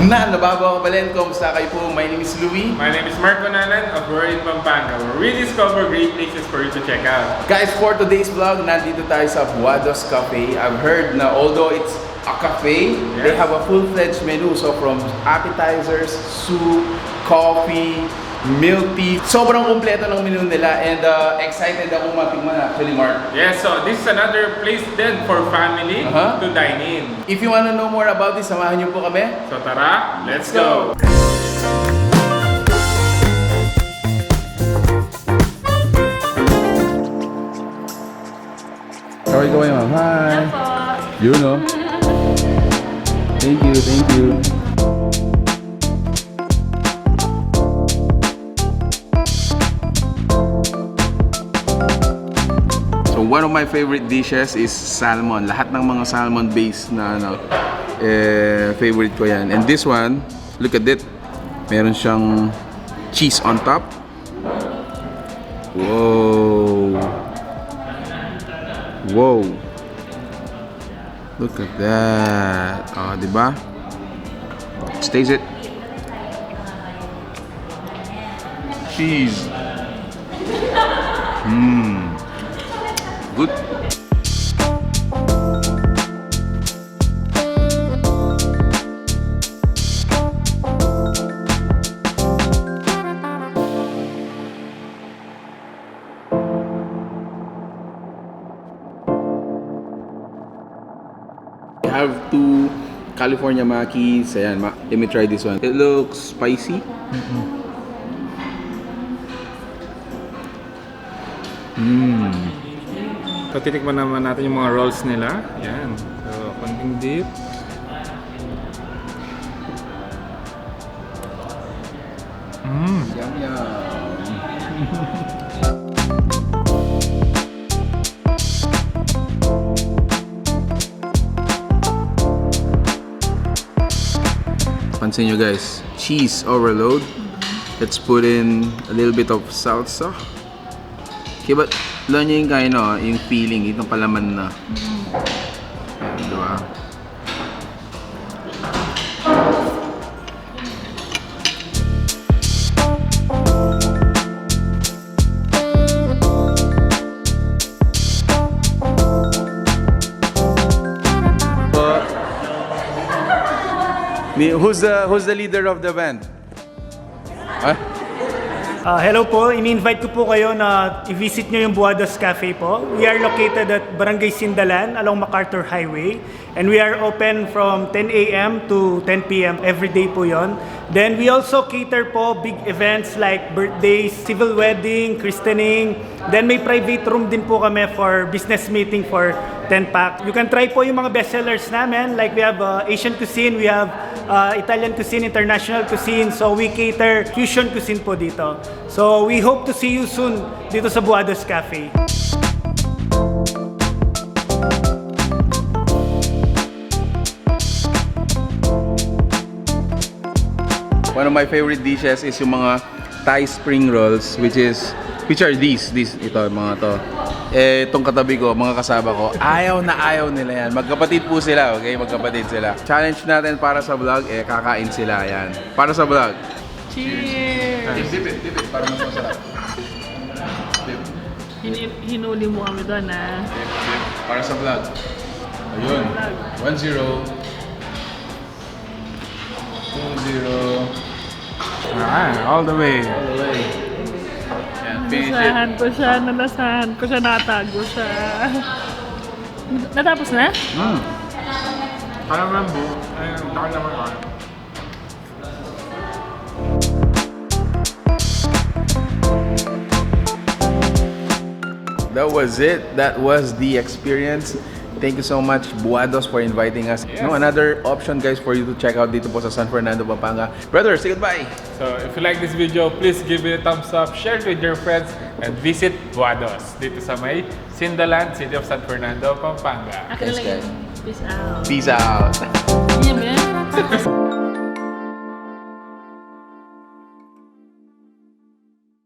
Nababaw ka pala. Kumusta kayo po? My name is Louie. My name is Marco Nanan of We're in Pampanga, where we discover great places for you to check out. Guys, for today's vlog, nandito tayo sa Boado's Cafe. I've heard na although it's a cafe, they have a full-fledged menu. So from appetizers, soup, coffee, milk tea. Sobrang kumpleto ng menu nila and excited akong matikman actually, Mark. Yes, so this is another place then for family to dine in. If you wanna know more about this, samahan niyo po kami. So tara, let's go! Kaway kaway, ma'am. Hi! You know. Thank you, thank you. So one of my favorite dishes is salmon. Lahat ng mga salmon based na favorite ko yan. And this one, look at it. Meron siyang cheese on top. Whoa. Whoa. Look at that. Oh, diba? Let's taste it. Cheese. Good. I have two California Makis. Ayan, let me try this one. It looks spicy. So titikman naman natin yung mga rolls nila. Yan. So konting dip. Yum yum. Pansin nyo guys, cheese overload. Let's put in a little bit of salsa. Okay, but alam nyo yung kind of, yung feeling, itong palaman na. Ayan, diba? Who's the leader of the band? Huh? Hello po, ini-invite ko po kayo na i-visit nyo yung Boado's Cafe po. We are located at Barangay Sindalan along McArthur Highway. And we are open from 10 a.m. to 10 p.m. every day po yon. Then we also cater po big events like birthdays, civil wedding, christening. Then may private room din po kami for business meeting for 10-pack. You can try po yung mga bestsellers namin. Like we have Asian cuisine, we have Italian cuisine, international cuisine. So we cater fusion cuisine po dito. So we hope to see you soon dito sa Boado's Cafe. One of my favorite dishes is yung mga Thai spring rolls, which are these ito mga to. Itong katabi ko, mga kasama ko, ayaw nila yan. Magkapatid po sila, okay? Magkapatid sila. Challenge natin para sa vlog, kakain sila yan. Para sa vlog. Cheers! Dip it, para mas masarap. Dip. Hinuli mo kami doon, ah. Dip. Para sa vlog. Ayun. 1-0. 2-0. All the way. Yan, finish it. Nalasahan ko siya, natago siya. Natapos na? Parang rambo. Ayun, takal naman ako. That was it. That was the experience. Thank you so much, Boado's, for inviting us. Yes. No, another option, guys, for you to check out dito po sa San Fernando, Pampanga. Brother, say goodbye. So if you like this video, please give it a thumbs up, share it with your friends, and visit Boado's dito sa may Sindalan, City of San Fernando, Pampanga. Akin Thanks, lang guys. yun. Peace out. Peace out. Yan ba yan?